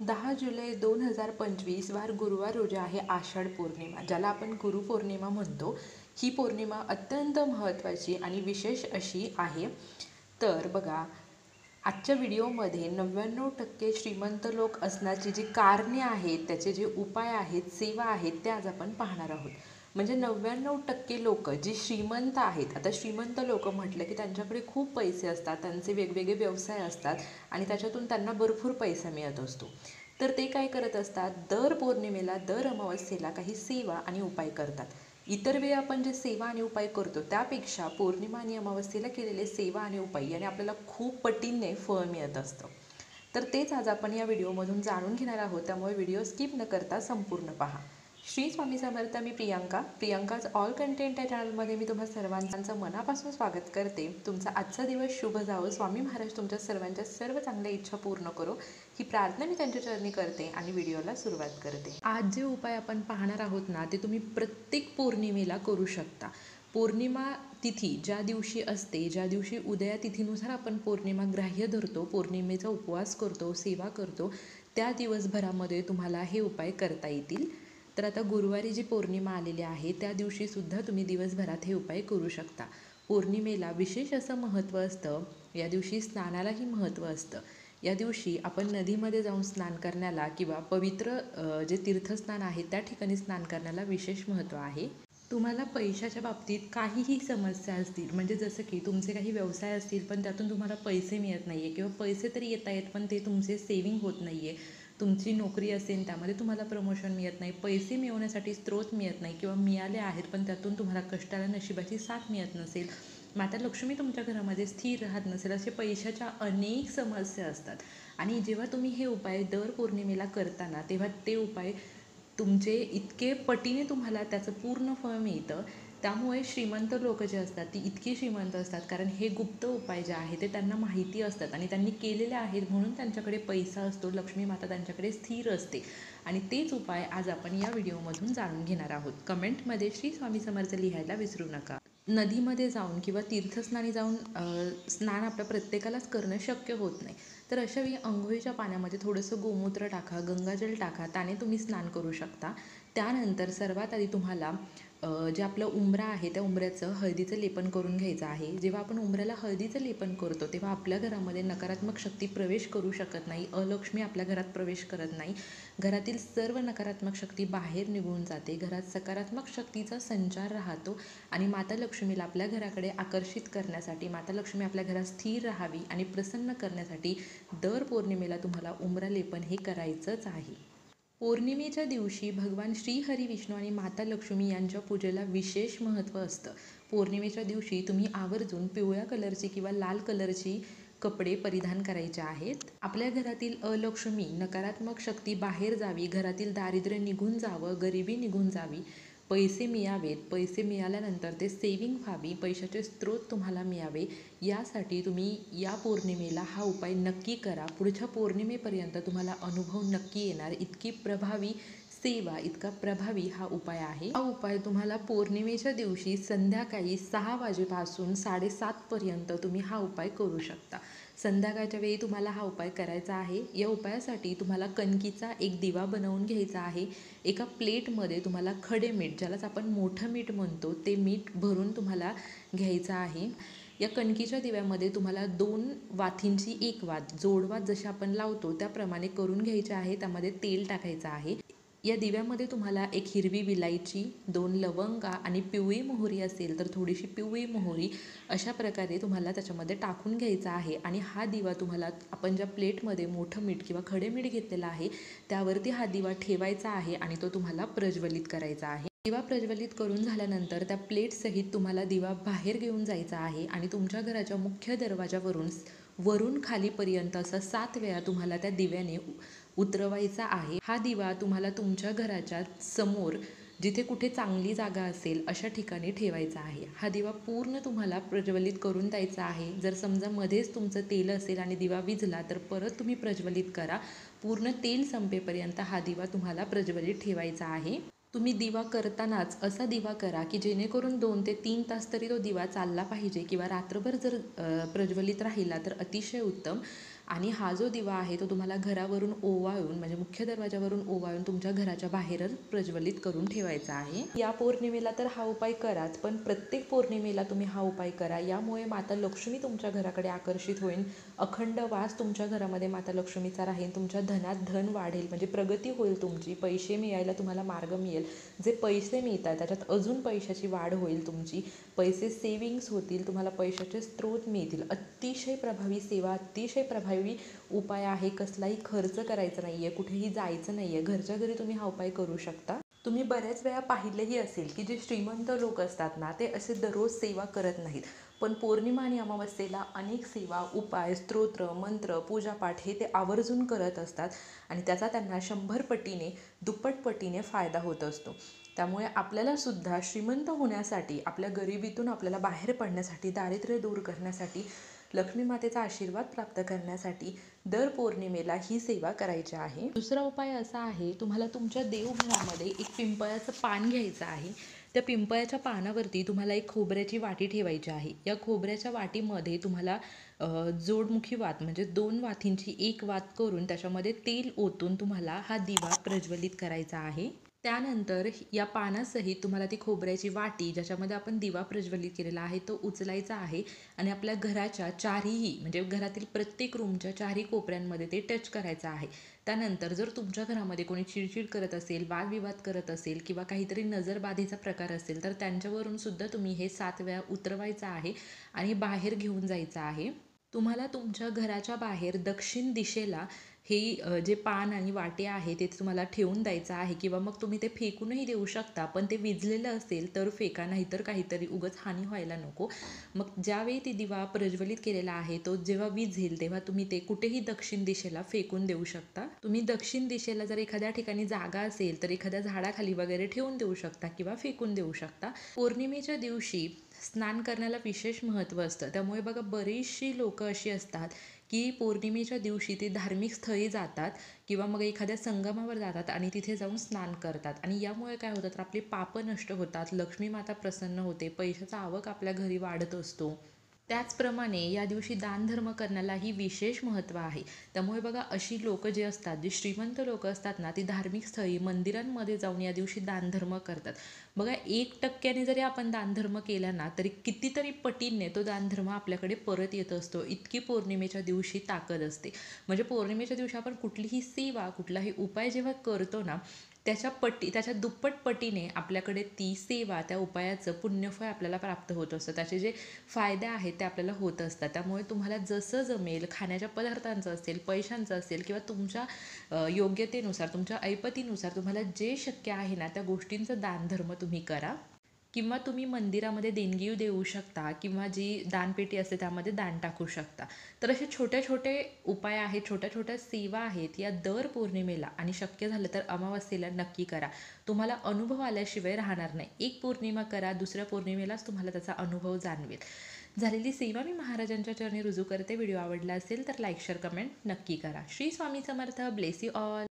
10 जुलै 2025 वार गुरुवार रोजी आहे आषाढ पौर्णिमा, ज्याला आपण गुरुपौर्णिमा म्हणतो. ही पौर्णिमा अत्यंत महत्त्वाची आणि विशेष अशी आहे. तर बघा, आजच्या व्हिडिओमध्ये 99% श्रीमंत लोक असण्याची जी कारणे आहेत, त्याचे जे उपाय आहेत, सेवा आहेत, ते आज आपण पाहणार आहोत. म्हणजे 99% लोक जी श्रीमंत आहेत. आता श्रीमंत लोक म्हटलं की त्यांच्याकडे खूप पैसे असतात, त्यांचे वेगवेगळे व्यवसाय असतात आणि त्याच्यातून त्यांना भरपूर पैसा मिळत असतो. तर ते काय करत असतात, दर पौर्णिमेला, दर अमावस्येला काही सेवा आणि उपाय करतात. इतर वेळी आपण जे सेवा आणि उपाय करतो त्यापेक्षा पौर्णिमा आणि अमावस्येला केलेले सेवा आणि उपाय याने आपल्याला खूप पटीने फळ मिळत असतं. तर तेच आज आपण या व्हिडिओमधून जाणून घेणार आहोत, त्यामुळे व्हिडिओ स्किप न करता संपूर्ण पहा. श्री स्वामी समर्थ. मी प्रियांकाच ऑल कंटेंट या चॅनलमध्ये मी तुम्हा सर्वांचं मनापासून स्वागत करते. तुमचा आजचा दिवस शुभ जावो. स्वामी महाराज तुमच्या सर्वांच्या सर्व चांगल्या इच्छा पूर्ण करो, ही प्रार्थना मी त्यांच्या चरणी करते आणि व्हिडिओला सुरुवात करते. आज जे उपाय आपण पाहणार आहोत ना, ते तुम्ही प्रत्येक पौर्णिमेला करू शकता. पौर्णिमा तिथी ज्या दिवशी असते, ज्या दिवशी उदया तिथीनुसार आपण पौर्णिमा ग्राह्य धरतो, पौर्णिमेचा उपवास करतो, सेवा करतो, त्या दिवसभरामध्ये तुम्हाला हे उपाय करता येतील. तर आता गुरुवारी जी पौर्णिमा आलेली आहे, त्या दिवशीसुद्धा तुम्ही दिवसभरात हे उपाय करू शकता. पौर्णिमेला विशेष असं महत्त्व असतं. या दिवशी स्नानालाही महत्त्व असतं. या दिवशी आपण नदीमध्ये जाऊन स्नान करण्याला किंवा पवित्र जे तीर्थस्नान आहे त्या ठिकाणी स्नान करण्याला विशेष महत्त्व आहे. तुम्हाला पैशाच्या बाबतीत काहीही समस्या असतील, म्हणजे जसं की तुमचे काही व्यवसाय असतील पण त्यातून तुम्हाला पैसे मिळत नाही आहे, किंवा पैसे तरी येत आहेत पण ते तुमचे सेविंग होत नाही आहे. तुमची नोकरी असेल, त्यामध्ये तुम्हाला प्रमोशन मिळत नाही, पैसे मिळवण्यासाठी स्रोत मिळत नाही, किंवा मिळाले आहेत पण त्यातून तुम्हाला कष्टाला नशिबाची साथ मिळत नसेल, माता लक्ष्मी तुमच्या घरामध्ये स्थिर राहत नसेल, असे पैशाच्या अनेक समस्या असतात. आणि जेव्हा तुम्ही हे उपाय दर पौर्णिमेला करताना, तेव्हा ते उपाय तुमचे इतके पटीने तुम्हाला त्याचं पूर्ण फळ मिळतं. त्यामुळे श्रीमंत लोक जे असतात ती इतकी श्रीमंत असतात, कारण हे गुप्त उपाय जे आहे ते त्यांना माहिती असतात आणि त्यांनी केलेले आहेत, म्हणून त्यांच्याकडे पैसा असतो, लक्ष्मी माता त्यांच्याकडे स्थिर असते. आणि तेच उपाय आज आपण या व्हिडिओमधून जाणून घेणार आहोत. कमेंटमध्ये श्री स्वामी समर्थ लिहायला विसरू नका. नदीमध्ये जाऊन किंवा तीर्थस्नानी जाऊन स्नान आपल्या प्रत्येकालाच करणं शक्य होत नाही. तर अशावेळी अंघोळीच्या पाण्यामध्ये थोडंसं गोमूत्र टाका, गंगाजल टाका, त्याने तुम्ही स्नान करू शकता. त्यानंतर सर्वात आधी तुम्हाला जे आपलं उंबरा आहे त्या उंबऱ्याचं हळदीचं लेपन करून घ्यायचं आहे. जेव्हा आपण उंबऱ्याला हळदीचं लेपन करतो तेव्हा आपल्या घरामध्ये नकारात्मक शक्ती प्रवेश करू शकत नाही, अलक्ष्मी आपल्या घरात प्रवेश करत नाही. घरातील सर्व नकारात्मक शक्ती बाहेर निघून जाते, घरात सकारात्मक शक्तीचा संचार राहतो आणि माता लक्ष्मीला आपल्या घराकडे आकर्षित करण्यासाठी, माता लक्ष्मी आपल्या घरात स्थिर राहावी आणि प्रसन्न करण्यासाठी दर पौर्णिमेला तुम्हाला उंबरा लेपन हे करायचंच आहे. पौर्णिमेच्या दिवशी भगवान श्री हरी विष्णू आणि माता लक्ष्मी यांच्या पूजेला विशेष महत्त्व असतं. पौर्णिमेच्या दिवशी तुम्ही आवर्जून पिवळ्या कलरची किंवा लाल कलरची कपडे परिधान करायचे आहेत. आपल्या घरातील अलक्ष्मी, नकारात्मक शक्ती बाहेर जावी, घरातील दारिद्र्य निघून जावं, गरिबी निघून जावी, पैसे मिळावेत, पैसे मिळाल्यानंतर ते सेविंग व्हावी, पैशाचे स्रोत तुम्हाला मिळावे, यासाठी तुम्ही या पौर्णिमेला हा उपाय नक्की करा. पुढच्या पौर्णिमेपर्यंत तुम्हाला अनुभव नक्की येणार. इतकी प्रभावी सेवा, इतका प्रभावी हा उपाय आहे. हा उपाय तुम्हाला पौर्णिमेच्या दिवशी संध्याकाळी 6 वाजेपासून 7:30पर्यंत तुम्ही हा उपाय करू शकता. संध्याकाळच्या वेळी तुम्हाला हा उपाय करायचा आहे. या उपायासाठी तुम्हाला कणकीचा एक दिवा बनवून घ्यायचा आहे. एका प्लेटमध्ये तुम्हाला खडे मीठ, ज्यालाच आपण मोठं मीठ म्हणतो, ते मीठ भरून तुम्हाला घ्यायचं आहे. या कणकीच्या दिव्यामध्ये तुम्हाला 2 वातींची एक वात, जोडवात जशी आपण लावतो त्याप्रमाणे करून घ्यायचे आहे. त्यामध्ये तेल टाकायचं आहे. या दिव्यामध्ये तुम्हाला एक हिरवी विलायची, 2 लवंगा आणि पिवळी मोहरी असेल तर थोडीशी पिवळी मोहरी, अशा प्रकारे तुम्हाला त्याच्यामध्ये टाकून घ्यायचा आहे. आणि हा दिवा तुम्हाला, आपण ज्या प्लेटमध्ये मोठं मीठ किंवा खडे मीठ घेतलेलं आहे त्यावरती हा दिवा ठेवायचा आहे आणि तो तुम्हाला प्रज्वलित करायचा आहे. दिवा प्रज्वलित करून झाल्यानंतर त्या प्लेटसहित तुम्हाला दिवा बाहेर घेऊन जायचा आहे आणि तुमच्या घराच्या मुख्य दरवाजावरून वरून खालीपर्यंत असं 7 वेळा तुम्हाला त्या दिव्याने उतरवायचा आहे. हा दिवा तुम्हाला तुमच्या घराच्या समोर, जिथे कुठे चांगली जागा असेल अशा ठिकाणी ठेवायचा आहे. हा दिवा पूर्ण तुम्हाला प्रज्वलित करून द्यायचा आहे. जर समजा मध्येच तुमचं तेल असेल आणि दिवा विझला तर परत तुम्ही प्रज्वलित करा. पूर्ण तेल संपेपर्यंत हा दिवा तुम्हाला प्रज्वलित ठेवायचा आहे. तुम्ही दिवा करतानाच असा दिवा करा की जेणेकरून 2 ते 3 तास तरी तो दिवा चालला पाहिजे, किंवा रात्रभर जर प्रज्वलित राहिला तर अतिशय उत्तम. आणि हा जो दिवा आहे तो तुम्हाला घरावरून ओवाळून म्हणजे मुख्य दरवाजावरून ओवाळून तुमच्या घराच्या बाहेरच प्रज्वलित करून ठेवायचा आहे. या पौर्णिमेला तर हा उपाय कराच, पण प्रत्येक पौर्णिमेला तुम्ही हा उपाय करा. यामुळे माता लक्ष्मी तुमच्या घराकडे आकर्षित होईल. अखंड वास तुमच्या घरामध्ये माता लक्ष्मीचा राहील. तुमच्या धनात धन वाढेल, म्हणजे प्रगती होईल तुमची. पैसे मिळायला तुम्हाला मार्ग मिळेल. जे पैसे मिळतात त्याच्यात अजून पैशाची वाढ होईल तुमची. पैसे सेविंग्स होतील, तुम्हाला पैशाचे स्रोत मिळतील. अतिशय प्रभावी सेवा, अतिशय प्रभावी उपाय आहे. कसलाही खर्च करायचा नाही आहे, कुठेही जायचं नाही आहे. घरच्या घरी तुम्ही हा उपाय करू शकता. तुम्ही बऱ्याच वेळा पाहिलेही असेल की जे श्रीमंत लोक असतात ना, ते असे दररोज सेवा करत नाहीत, पण पौर्णिमा आणि अमावस्येला अनेक सेवा, उपाय, स्तोत्र, मंत्र, पूजापाठ हे ते आवर्जून करत असतात आणि त्याचा त्यांना 100 पटीने, दुप्पट पटीने फायदा होत असतो. त्यामुळे आपल्याला सुद्धा श्रीमंत होण्यासाठी, आपल्या गरिबीतून आपल्याला बाहेर पडण्यासाठी, दारिद्र्य दूर करण्यासाठी, लक्ष्मी मातेचा आशीर्वाद प्राप्त करण्यासाठी दर पौर्णिमेला ही सेवा करायची आहे. दुसरा उपाय असा आहे, तुम्हाला तुमच्या देवघरामध्ये एक पिंपळाचं पान घ्यायचं आहे. त्या पिंपळाच्या पानावरती तुम्हाला एक खोबऱ्याची वाटी ठेवायची आहे. या खोबऱ्याच्या वाटीमध्ये तुम्हाला जोडमुखी वात म्हणजे 2 वातींची एक वात करून त्याच्यामध्ये तेल ओतून तुम्हाला हा दिवा प्रज्वलित करायचा आहे. त्यानंतर या पानासहित तुम्हाला ती खोबऱ्याची वाटी ज्याच्यामध्ये आपण दिवा प्रज्वलित केलेला आहे तो उचलायचा आहे आणि आपल्या घराच्या चारीही म्हणजे घरातील प्रत्येक रूमच्या चारही कोपऱ्यांमध्ये ते टच करायचं आहे. त्यानंतर जर तुमच्या घरामध्ये कोणी चिडचिड करत असेल, वादविवाद करत असेल किंवा काहीतरी नजरबाधेचा प्रकार असेल तर त्यांच्यावरून सुद्धा तुम्ही हे 7 वेळा उतरवायचं आहे आणि बाहेर घेऊन जायचं आहे. तुम्हाला तुमच्या घराच्या बाहेर दक्षिण दिशेला हे जे पान आणि वाटे आहे ते तुम्हाला ठेवून द्यायचं आहे किंवा मग तुम्ही ते फेकूनही देऊ शकता, पण ते विझलेलं असेल तर फेका, नाही तर काहीतरी उगाच हानी व्हायला नको. मग ज्यावेळी ती दिवा प्रज्वलित केलेला आहे तो जेव्हा विझेल तेव्हा तुम्ही ते कुठेही दक्षिण दिशेला फेकून देऊ शकता. तुम्ही दक्षिण दिशेला जर एखाद्या ठिकाणी जागा असेल तर एखाद्या झाडाखाली वगैरे ठेवून देऊ शकता किंवा फेकून देऊ शकता. पौर्णिमेच्या दिवशी स्नान करण्याला विशेष महत्त्व असतं. त्यामुळे बघा बरीचशी लोकं अशी असतात की पौर्णिमेच्या दिवशी ते धार्मिक स्थळी जातात किंवा मग एखाद्या संगमावर जातात आणि तिथे जाऊन स्नान करतात आणि यामुळे काय होतं तर आपली पापं नष्ट होतात, लक्ष्मी माता प्रसन्न होते, पैशाचा आवक आपल्या घरी वाढत असतो. त्याचप्रमाणे या दिवशी दानधर्म करण्यालाही विशेष महत्त्व आहे. त्यामुळे बघा अशी लोकं जे असतात, जी श्रीमंत लोकं असतात ना, ती धार्मिक स्थळी मंदिरांमध्ये जाऊन या दिवशी दानधर्म करतात. बघा 1% जरी आपण दानधर्म केला ना तरी कितीतरी पटीने तो दानधर्म आपल्याकडे परत येत असतो. इतकी पौर्णिमेच्या दिवशी ताकद असते. म्हणजे पौर्णिमेच्या दिवशी आपण कुठलीही सेवा, कुठलाही उपाय जेव्हा करतो ना त्याच्या दुप्पट पटीने आपल्याकडे ती सेवा, त्या उपायाचं पुण्यफळ आपल्याला प्राप्त होत असतं. त्याचे जे फायदे आहेत ते आपल्याला होत असतात. त्यामुळे तुम्हाला जसं जमेल, खाण्याच्या पदार्थांचं असेल, पैशांचं असेल किंवा तुमच्या योग्यतेनुसार, तुमच्या ऐपतीनुसार तुम्हाला जे शक्य आहे ना त्या गोष्टींचं दानधर्म तुम्ही करा. किंवा तुम्ही मंदिरामध्ये देणगी देऊ शकता किंवा जी दानपेटी असते त्यामध्ये दान टाकू शकता. तर असे छोटे छोटे उपाय आहेत, छोट्या छोट्या सेवा आहेत, या दर पौर्णिमेला आणि शक्य झालं तर अमावस्येला नक्की करा. तुम्हाला अनुभव आल्याशिवाय राहणार नाही. एक पौर्णिमा करा, दुसऱ्या पौर्णिमेलाच तुम्हाला त्याचा अनुभव जाणवेल. झालेली सेवा मी महाराजांच्या चरणी रुजू करते. व्हिडिओ आवडला असेल तर लाईक, शेअर, कमेंट नक्की करा. Shri Swami Samarth. Bless you all.